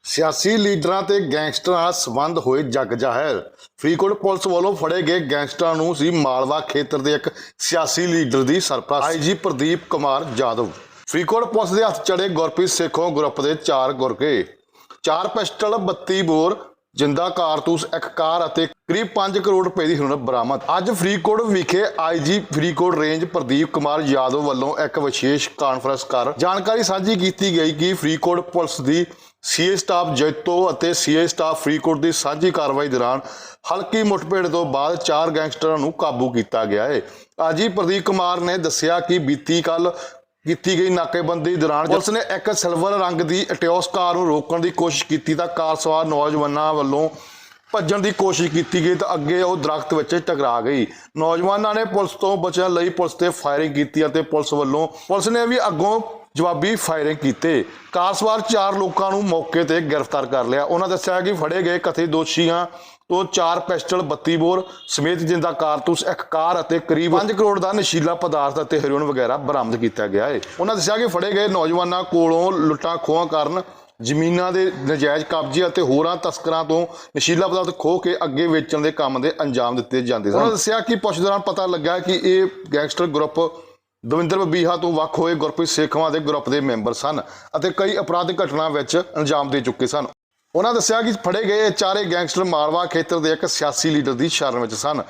सियासी लीडਰਾਂ ਤੇ ਗੈਂਗਸਟਰਾਂ ਨਾਲ ਸੰਬੰਧ ਹੋਏ ਜੱਗ ਜ਼ਾਹਿਰ। ਫਰੀਦਕੋਟ ਪੁਲਿਸ ਵੱਲੋਂ ਫੜੇ ਗਏ ਗੈਂਗਸਟਰਾਂ ਨੂੰ ਸੀ ਮਾਲਵਾ ਖੇਤਰ ਦੇ ਇੱਕ ਸਿਆਸੀ ਲੀਡਰ ਦੀ ਸਰਪ੍ਰਸਤ ਆਈਜੀ ਪ੍ਰਦੀਪ ਕੁਮਾਰ ਜਾਦਵ। ਫਰੀਦਕੋਟ ਪੁਲਿਸ ਦੇ ਹੱਥ ਚੜੇ ਗੁਰਪ੍ਰੀਤ ਸੇਖੋਂ ਗਰੁੱਪ ਦੇ 4 ਗੁਰਗੇ, 4 ਪਿਸਟਲ, 32 ਬੋਰ ਜਿੰਦਾ ਕਾਰਤੂਸ, ਇੱਕ ਕਾਰ ਅਤੇ ਕਰੀਬ 5 ਕਰੋੜ ਰੁਪਏ ਦੀ ਹੀਰੋਇਨ ਬਰਾਮਦ। ਅੱਜ ਫਰੀਦਕੋਟ ਵਿਖੇ ਆਈਜੀ ਫਰੀਦਕੋਟ ਰੇਂਜ ਪ੍ਰਦੀਪ ਕੁਮਾਰ ਯਾਦਵ ਵੱਲੋਂ ਇੱਕ ਵਿਸ਼ੇਸ਼ ਕਾਨਫਰੰਸ ਕਰ ਜਾਣਕਾਰੀ ਸਾਂਝੀ ਕੀਤੀ ਗਈ ਕਿ ਫਰੀਦਕੋਟ ਪੁਲਿਸ ਦੀ ਸੀਏ ਸਟਾਫ ਜੈਤੋ ਅਤੇ ਸੀਏ ਸਟਾਫ ਫਰੀਦਕੋਟ ਦੀ ਸਾਂਝੀ ਕਾਰਵਾਈ ਦੌਰਾਨ ਹਲਕੀ ਮੁੱਠਭੇੜ ਤੋਂ ਬਾਅਦ 4 ਗੈਂਗਸਟਰਾਂ ਨੂੰ ਕਾਬੂ ਕੀਤਾ ਗਿਆ ਹੈ। ਆਈਜੀ ਪ੍ਰਦੀਪ ਕੁਮਾਰ ਨੇ ਦੱਸਿਆ ਕਿ ਬੀਤੀ ਕੱਲ ਕੀਤੀ ਗਈ ਨਾਕੇਬੰਦੀ ਦੌਰਾਨ ਪੁਲਿਸ ਨੇ ਇੱਕ ਸਿਲਵਰ ਰੰਗ ਦੀ ਇਟਿਓਸ ਕਾਰ ਨੂੰ ਰੋਕਣ ਦੀ ਕੋਸ਼ਿਸ਼ ਕੀਤੀ ਤਾਂ ਕਾਰ ਸਵਾਰ ਨੌਜਵਾਨਾਂ ਵੱਲੋਂ ਭੱਜਣ ਦੀ ਕੋਸ਼ਿਸ਼ ਕੀਤੀ ਗਈ ਤਾਂ ਅੱਗੇ ਉਹ ਦਰਖਤ ਵਿੱਚ ਟਕਰਾ ਗਈ। ਨੌਜਵਾਨਾਂ ਨੇ ਪੁਲਿਸ ਤੋਂ ਬਚਣ ਲਈ ਪੁਲਿਸ ਤੇ ਫਾਇਰਿੰਗ ਕੀਤੀ ਅਤੇ ਪੁਲਿਸ ਨੇ ਵੀ ਅੱਗੋਂ ਜਵਾਬੀ ਫਾਇਰਿੰਗ ਕੀਤੇ। ਕਾਰ ਸਵਾਰ 4 ਲੋਕਾਂ ਨੂੰ ਮੌਕੇ ਤੇ ਗ੍ਰਿਫਤਾਰ ਕਰ ਲਿਆ। ਉਹਨਾਂ ਦੱਸਿਆ ਕਿ ਫੜੇ ਗਏ ਕਥਿਤ ਦੋਸ਼ੀਆਂ ਤੋਂ 4 ਪਿਸਟਲ, 32 ਬੋਰ ਸਮੇਤ ਜਿੰਦਾ ਕਾਰਤੂਸ, ਇੱਕ ਕਾਰ ਅਤੇ ਕਰੀਬ 5 ਕਰੋੜ ਦਾ ਨਸ਼ੀਲਾ ਪਦਾਰਥ ਅਤੇ ਹੈਰੋਇਨ ਵਗੈਰਾ ਬਰਾਮਦ ਕੀਤਾ ਗਿਆ ਹੈ। ਉਹਨਾਂ ਦੱਸਿਆ ਕਿ ਫੜੇ ਗਏ ਨੌਜਵਾਨਾਂ ਕੋਲੋਂ ਲੁੱਟਾਂ ਖੋਹਾਂ ਕਰਨ, ਜ਼ਮੀਨਾਂ ਦੇ ਨਜਾਇਜ਼ ਕਬਜ਼ੇ ਅਤੇ ਹੋਰਾਂ ਤਸਕਰਾਂ ਤੋਂ ਨਸ਼ੀਲਾ ਪਦਾਰਥ ਖੋਹ ਕੇ ਅੱਗੇ ਵੇਚਣ ਦੇ ਕੰਮ ਦੇ ਅੰਜਾਮ ਦਿੱਤੇ ਜਾਂਦੇ ਸਨ। ਉਹਨਾਂ ਦੱਸਿਆ ਕਿ ਪੁੱਛ ਦੌਰਾਨ ਪਤਾ ਲੱਗਾ ਕਿ ਇਹ ਗੈਂਗਸਟਰ ਗਰੁੱਪ ਦਵਿੰਦਰ ਬੱਬੀਹਾ ਤੋਂ ਵੱਖ ਹੋਏ ਗੁਰਪ੍ਰੀਤ ਸੇਖਵਾਂ ਦੇ ਗਰੁੱਪ ਦੇ ਮੈਂਬਰ ਸਨ ਅਤੇ ਕਈ ਅਪਰਾਧਿਕ ਘਟਨਾ ਵਿੱਚ ਅੰਜਾਮ ਦੇ ਚੁੱਕੇ ਸਨ। ਉਹਨਾਂ ਦੱਸਿਆ ਕਿ ਫੜੇ ਗਏ ਇਹ 4 ਗੈਂਗਸਟਰ ਮਾਲਵਾ ਖੇਤਰ ਦੇ ਇੱਕ ਸਿਆਸੀ ਲੀਡਰ ਦੀ ਸ਼ਰਨ ਵਿੱਚ ਸਨ।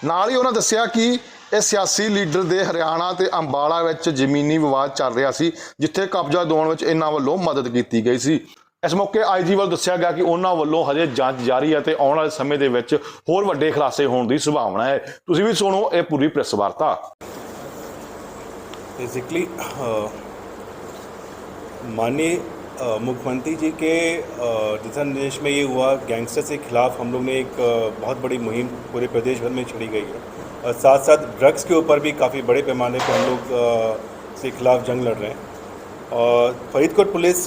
ਨਾਲ ਹੀ ਉਹਨਾਂ ਦੱਸਿਆ ਕਿ ਇਹ ਸਿਆਸੀ ਲੀਡਰ ਦੇ ਹਰਿਆਣਾ ਤੇ ਅੰਬਾਲਾ ਵਿੱਚ ਜ਼ਮੀਨੀ ਵਿਵਾਦ ਚੱਲ ਰਿਹਾ ਸੀ, ਜਿੱਥੇ ਕਬਜ਼ਾ ਦਿਵਾਉਣ ਵਿੱਚ ਇਹਨਾਂ ਵੱਲੋਂ ਮਦਦ ਕੀਤੀ ਗਈ ਸੀ। ਇਸ ਮੌਕੇ ਆਈਜੀ ਵੱਲੋਂ ਦੱਸਿਆ ਗਿਆ ਕਿ ਉਹਨਾਂ ਵੱਲੋਂ ਹਜੇ ਜਾਂਚ ਜਾਰੀ ਹੈ ਤੇ ਆਉਣ ਵਾਲੇ ਸਮੇਂ ਦੇ ਵਿੱਚ ਹੋਰ ਵੱਡੇ ਖੁਲਾਸੇ ਹੋਣ ਦੀ ਸੰਭਾਵਨਾ ਹੈ। ਤੁਸੀਂ ਵੀ ਸੁਣੋ ਇਹ ਪੂਰੀ ਪ੍ਰੈਸ ਵਾਰਤਾ। बेसिकली माननीय मुख्यमंत्री जी के दिशा निर्देश में ये हुआ, गैंगस्टर के खिलाफ हम लोग ने एक बहुत बड़ी मुहिम पूरे प्रदेश भर में छेड़ी गई है और साथ साथ ड्रग्स के ऊपर भी काफ़ी बड़े पैमाने पर हम लोग से खिलाफ जंग लड़ रहे हैं। और फरीदकोट पुलिस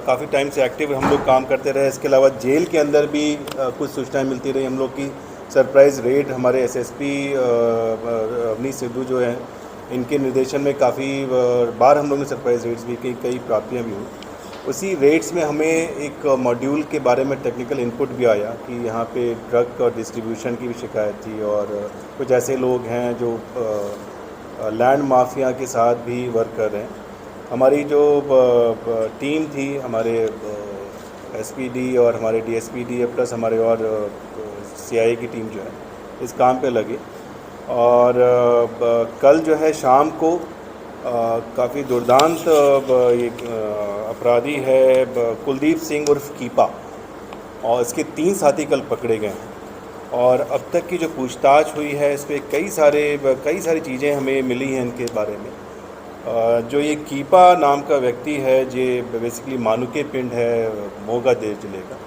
काफ़ी टाइम से एक्टिव हम लोग काम करते रहे। इसके अलावा जेल के अंदर भी कुछ सूचनाएं मिलती रही हम लोग की। सरप्राइज़ रेड हमारे एसएसपी अवनीश सिद्धू जो हैं, इनके निर्देशन में काफ़ी बार हम लोगों ने सरप्राइज रेड्स भी की, कई प्राप्तियाँ भी हुई। उसी रेड्स में हमें एक मॉड्यूल के बारे में टेक्निकल इनपुट भी आया कि यहाँ पे ड्रग और डिस्ट्रीब्यूशन की भी शिकायत थी और कुछ ऐसे लोग हैं जो लैंड माफिया के साथ भी वर्क कर रहे हैं। हमारी जो टीम थी, हमारे एसपीडी और हमारे डीएसपीडी प्लस हमारे और सीआईए की टीम जो है इस काम पे लगी और कल जो है शाम को काफ़ी दुर्दांत एक अपराधी है कुलदीप सिंह उर्फ कीपा और इसके 3 साथी कल पकड़े गए हैं और अब तक की जो पूछताछ हुई है इस पर कई सारी चीज़ें हमें मिली हैं इनके बारे में। जो ये कीपा नाम का व्यक्ति है, ये बेसिकली मानुके पिंड है, मोगा देव जिले का,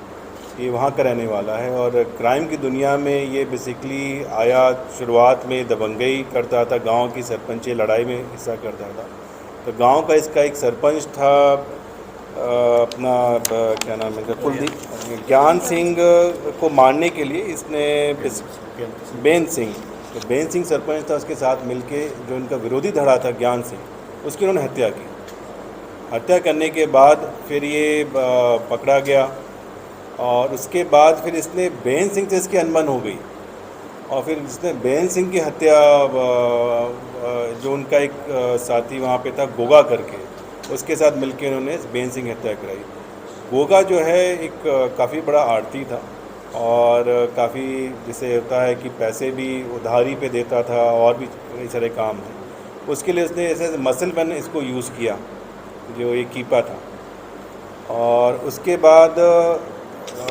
ये वहाँ का रहने वाला है और क्राइम की दुनिया में ये बेसिकली आया। शुरुआत में दबंगई करता था, गांव की सरपंची लड़ाई में हिस्सा करता था। तो गांव का इसका एक सरपंच था, अपना क्या नाम है, कुलदीप ज्ञान सिंह को मारने के लिए इसने बेन सिंह, तो बेन सिंह सरपंच था, उसके साथ मिलके जो इनका विरोधी धड़ा था ज्ञान सिंह, उसकी उन्होंने हत्या की। हत्या करने के बाद फिर ये पकड़ा गया और उसके बाद फिर इसने बेन सिंह से इसकी अनबन हो गई और फिर इसने बेन सिंह की हत्या, जो उनका एक साथी वहाँ पे था गोगा करके, उसके साथ मिलके उन्होंने बेन सिंह की हत्या कराई। गोगा जो है एक काफ़ी बड़ा आड़ती था और काफ़ी जिसे होता है कि पैसे भी उधारी पे देता था और भी कई सारे काम थे। उसके लिए उसने ऐसे मसल मैन इसको यूज़ किया, जो ये कीपा था। और उसके बाद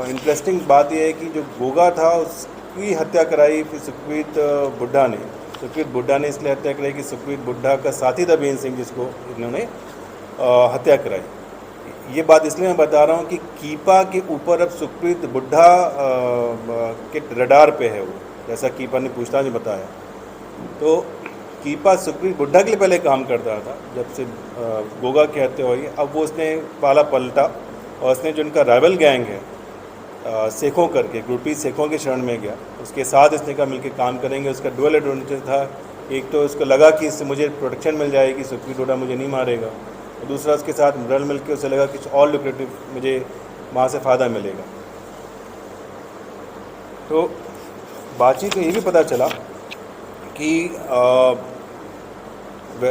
इंटरेस्टिंग बात यह है कि जो गोगा था उसकी हत्या कराई फिर सुखवीत बुड्ढा ने इसलिए हत्या कराई कि सुखवीत बुड्ढा का साथी था बेन सिंह, जिसको इन्होंने हत्या कराई। ये बात इसलिए मैं बता रहा हूँ कि कीपा के ऊपर अब सुखवीत बुड्ढा के रडार पे है वो, जैसा कीपा ने पूछताछ में बताया। तो कीपा सुखवीत बुड्ढा के लिए पहले काम करता था जब से गोगा की हत्या हुई। अब वो उसने पाला पलटा और उसने जो उनका राइवल गैंग है सेखों करके, गुरप्रीत सेखों के शरण में गया। उसके साथ इसने कहा मिलकर काम करेंगे। उसका डुअल एडवांटेज था, एक तो उसको लगा कि इससे मुझे प्रोटेक्शन मिल जाएगी, सुखवीत बुड्ढा मुझे नहीं मारेगा, और दूसरा उसके साथ रल मिल के उसे लगा कि और लुक्रेटिव मुझे वहाँ से फ़ायदा मिलेगा। तो बातचीत में ये भी पता चला कि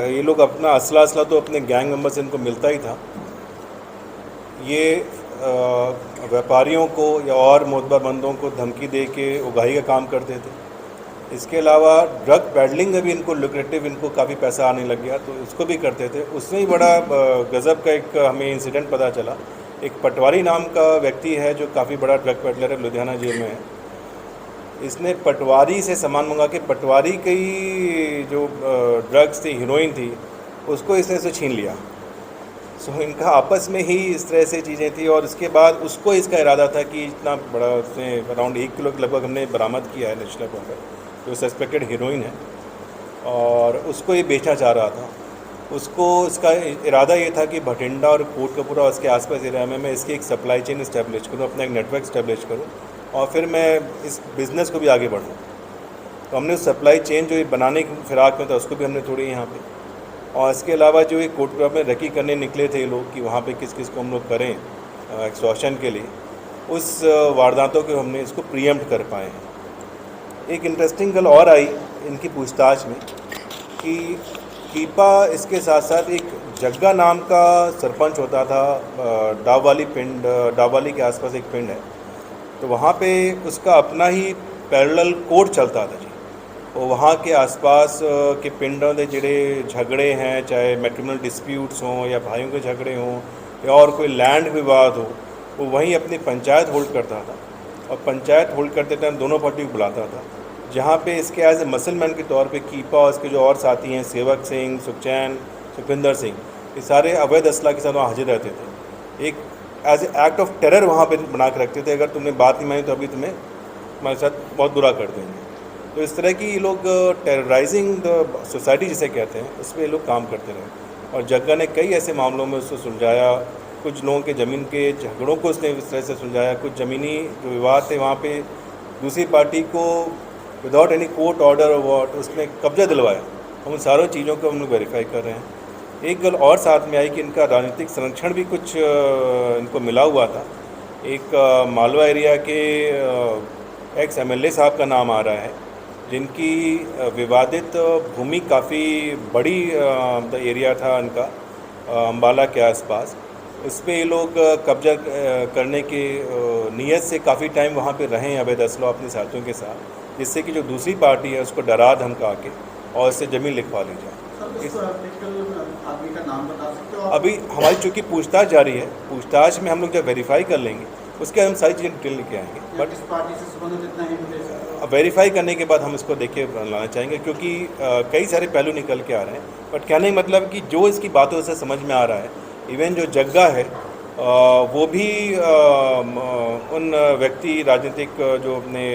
ये लोग अपना असला तो अपने गैंग मेंबर से इनको मिलता ही था। ये व्यापारियों को या और मोतबर बंदों को धमकी दे के उगाही का काम करते थे। इसके अलावा ड्रग पैडलिंग में भी इनको लुक्रेटिव, इनको काफ़ी पैसा आने लग गया, तो इसको भी करते थे। उसमें ही बड़ा गज़ब का एक हमें इंसिडेंट पता चला। एक पटवारी नाम का व्यक्ति है जो काफ़ी बड़ा ड्रग पैडलर है, लुधियाना जेल में है। इसने पटवारी से सामान मंगा के, पटवारी की जो ड्रग्स थी, हीरोइन थी, उसको इसने से छीन लिया। सो इनका आपस में ही इस तरह से चीज़ें थी। और उसके बाद उसको इसका इरादा था कि इतना बड़ा, उसने अराउंड 1 किलो के लगभग हमने बरामद किया है नेशनल पर, जो सस्पेक्टेड हीरोइन है, और उसको ये बेचना चाह रहा था। उसको इसका इरादा ये था कि भटिंडा और कोटकपुरा और उसके आसपास एरिया में मैं इसकी एक सप्लाई चेन इस्टेब्लिश करूँ, अपना एक नेटवर्क इस्टेब्लिश करूँ, और फिर मैं इस बिज़नेस को भी आगे बढ़ूँ। तो हमने उस सप्लाई चेन जो ये बनाने की फिराक में था, उसको भी हमने तोड़ी यहाँ पे। और इसके अलावा जो ये कोटकपुरा में रेकी करने निकले थे लोग कि वहाँ पे किस किस को हम लोग करें एक्सटॉर्शन के लिए, उस वारदातों को हमने इसको प्रीएम्प्ट कर पाए हैं। एक इंटरेस्टिंग गल और आई इनकी पूछताछ में कि कीपा इसके साथ साथ एक जग्गा नाम का सरपंच होता था, डाबवाली के आसपास एक पिंड है, तो वहाँ पे उसका अपना ही पैरेलल कोर्ट चलता था जी। और वहाँ के आसपास के पिंडों के ਜਿਹੜੇ झगड़े हैं, चाहे मैट्रिमोनियल डिस्प्यूट्स हों या भाइयों के झगड़े हों या और कोई लैंड विवाद हो, वो वहीं अपनी पंचायत होल्ड करता था। और पंचायत होल्ड करते टाइम दोनों पार्टी को बुलाता था, जहाँ पे इसके एज ए मसलमैन के तौर पे कीपा और इसके जो और साथी हैं, सेवक सिंह, सुखचैन, सुखविंदर सिंह, ये सारे अवैध असला के साथ वहाँ हाजिर रहते थे। एक as a act of terror वहाँ पे बना के रखते थे, अगर तुमने बात नहीं मानी तो अभी तुम्हें हमारे साथ बहुत बुरा कर देंगे। तो इस तरह की ये लोग टेरराइजिंग द सोसाइटी जिसे कहते हैं, उस पर ये लोग काम करते रहे। और जग्गा ने कई ऐसे मामलों में उसको सुलझाया। कुछ लोगों के ज़मीन के झगड़ों को उसने इस तरह से सुलझाया। कुछ ज़मीनी जो विवाद थे वहाँ पे दूसरी पार्टी को विदाउट एनी कोर्ट ऑर्डर और वॉट उसने कब्जा दिलवाया। हम उन सारों चीज़ों को हम लोग वेरीफाई कर रहे हैं। एक गल और साथ में आई कि इनका राजनीतिक संरक्षण भी कुछ इनको मिला हुआ था। एक मालवा एरिया के एक्स MLA साहब का नाम आ रहा है, जिनकी विवादित भूमि काफ़ी बड़ी एरिया था इनका, अम्बाला के आसपास। उस पर ये लोग कब्जा करने की नीयत से काफ़ी टाइम वहाँ पे रहे हैं अवैध असला अपने साथियों के साथ, जिससे कि जो दूसरी पार्टी है उसको डरा धमका के और इससे ज़मीन लिखवा ली जाए। आदमी का नाम बता सकते हो? अभी हमारी चूँकि पूछताछ जारी है, पूछताछ में हम लोग जब वेरीफाई कर लेंगे उसके हम सारी चीज़ें डिटेल लेके आएंगे। बट इस पार्टी से संबंधित इतना ही मुझे वेरीफाई करने के बाद हम इसको देखिए लाना चाहेंगे, क्योंकि कई सारे पहलू निकल के आ रहे हैं। बट कहने का मतलब कि जो इसकी बातों से समझ में आ रहा है, इवन जो जग्गा है वो भी उन व्यक्ति राजनीतिक जो अपने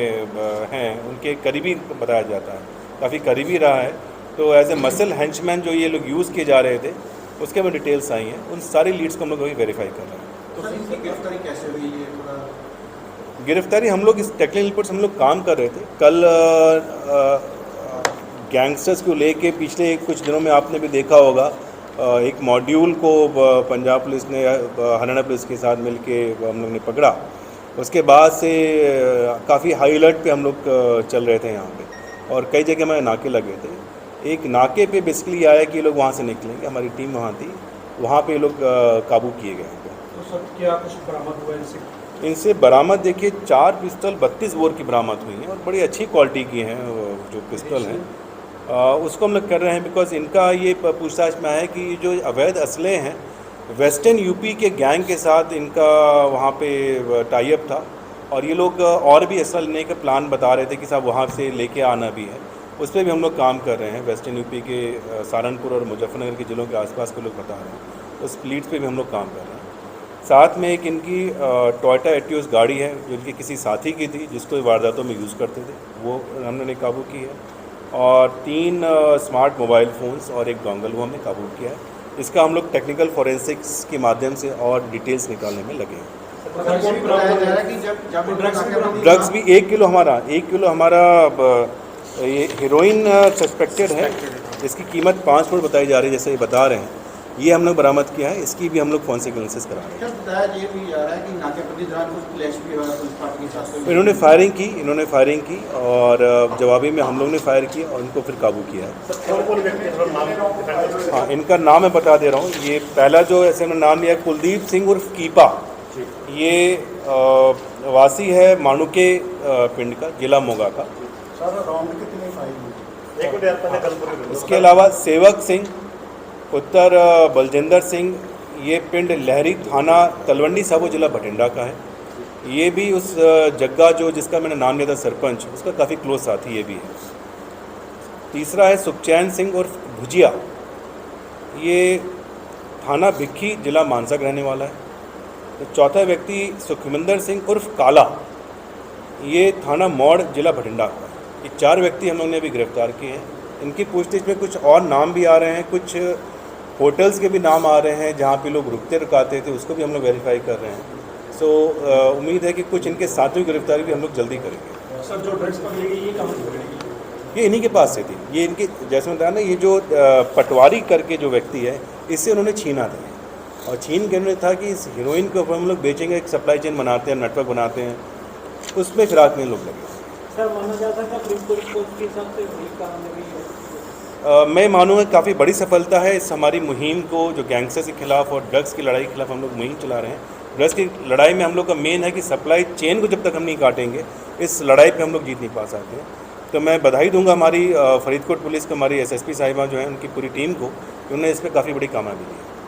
हैं उनके करीबी बताया जाता है, काफ़ी करीबी रहा है। तो एज ए मसल हेंचमैन जो ये लोग यूज़ किए जा रहे थे, उसके में डिटेल्स आई हैं। उन सारी लीड्स को हम लोग अभी वेरीफाई कर रहे हैं। तो सर इनकी गिरफ्तारी कैसे हुई ये थोड़ा? गिरफ्तारी हम लोग इस टेक्निकल रिपोर्ट्स हम लोग काम कर रहे थे। कल गैंगस्टर्स को लेके पिछले कुछ दिनों में आपने भी देखा होगा, एक मॉड्यूल को पंजाब पुलिस ने हरियाणा पुलिस के साथ मिलके हम लोग ने पकड़ा। उसके बाद से काफ़ी हाई अलर्ट पे हम लोग चल रहे थे यहाँ पे, और कई जगह हमारे नाके लगे थे। एक नाके पे बेसिकली आया कि ये लोग वहाँ से निकलेंगे, हमारी टीम वहाँ थी, वहाँ पे ये लोग काबू किए गए। तो सर क्या कुछ बरामद हुआ इनसे? इनसे बरामद देखिए 4 पिस्टल 32 बोर की बरामद हुई हैं, और बड़ी अच्छी क्वालिटी की हैं जो पिस्टल हैं। उसको हम लोग कर रहे हैं बिकॉज इनका ये पूछताछ में आया है कि जो अवैध असले हैं वेस्टर्न यूपी के गैंग के साथ इनका वहाँ पे टाई अप था, और ये लोग और भी असला लेने का प्लान बता रहे थे कि साहब वहाँ से लेके आना भी है। उस पर भी हम लोग काम कर रहे हैं। वेस्टर्न यूपी के सहारनपुर और मुजफ्फरनगर के ज़िलों के आसपास के लोग बता रहे हैं, उस लीड्स पे भी हम लोग काम कर रहे हैं। साथ में एक इनकी टोयोटा एटियोस गाड़ी है जो इनके किसी साथी की थी, जिसको वारदातों में यूज़ करते थे, वो हमने काबू की है। और 3 स्मार्ट मोबाइल फ़ोन्स और एक डोंगल वो हमने काबू किया है। इसका हम लोग टेक्निकल फोरेंसिक्स के माध्यम से और डिटेल्स निकालने में लगे हैं। ड्रग्स भी 1 किलो हमारा ये हीरोइन सस्पेक्टेड है, जिसकी कीमत 5 करोड़ बताई जा रही है, जैसे ये बता रहे हैं। ये हम लोग बरामद किया है, इसकी भी हम लोग फॉरेंसिक एनालिसिस करा रहे हैं। क्या बताया ये भी जा रहा है कि नाकेबंदी दौरान कुछ क्लैश भी हुआ पुलिस पार्टी के साथ? इन्होंने फायरिंग की और जवाबी में हम लोग ने फायर किया और इनको फिर काबू किया है। हाँ, इनका नाम मैं बता दे रहा हूँ। ये पहला जो ऐसे में नाम लिया है कुलदीप सिंह उर्फ कीपा, ये वासी है माणुके पिंड का, जिला मोगा का। इसके अलावा सेवक सिंह उत्तर बलजिंदर सिंह, ये पिंड लहरी थाना तलवंडी साबो जिला भटिंडा का है। ये भी उस जग्गा जो जिसका मैंने नाम लिया था सरपंच, उसका काफ़ी क्लोज साथी ये भी है। तीसरा है सुखचैन सिंह उर्फ भुजिया, ये थाना भिक्खी जिला मानसा का रहने वाला है। तो चौथा व्यक्ति सुखविंदर सिंह उर्फ काला, ये थाना मौड़ जिला भटिंडा का है। ये 4 व्यक्ति हम लोग ने अभी गिरफ्तार किए हैं। इनकी पूछताछ में कुछ और नाम भी आ रहे हैं, कुछ होटल्स के भी नाम आ रहे हैं जहाँ पे लोग रुकते रुकाते थे, उसको भी हम लोग वेरीफाई कर रहे हैं। सो उम्मीद है कि कुछ इनके साथियों की गिरफ्तारी भी हम लोग जल्दी करेंगे। सर जो ड्रग्स पकड़ी गई ये कहाँ से पकड़ी गई? ये इन्हीं के पास से थी। ये इनके जैसे बताया ना, ये जो पटवारी करके जो व्यक्ति है, इससे उन्होंने छीना था और छीन के उन्होंने था कि इस हीरोइन के ऊपर हम लोग बेचेंगे, एक सप्लाई चेन बनाते हैं, नेटवर्क बनाते हैं, उसमें फिराक में लोग लगे। सर माना जाता है कि पुलिस के हिसाब से वही काम लगी है। मैं मानूंगा काफ़ी बड़ी सफलता है इस हमारी मुहिम को, जो गैंगस्टर्स के खिलाफ और ड्रग्स की लड़ाई के खिलाफ हम लोग मुहिम चला रहे हैं। ड्रग्स की लड़ाई में हम लोग का मेन है कि सप्लाई चेन को जब तक हम नहीं काटेंगे, इस लड़ाई पे हम लोग जीत नहीं पा सकते हैं। तो मैं बधाई दूंगा हमारी फरीदकोट पुलिस को, हमारी एसएसपी साहिबा जो है, उनकी पूरी टीम को, उन्होंने इस पर काफ़ी बड़ी कामयाबी दी है।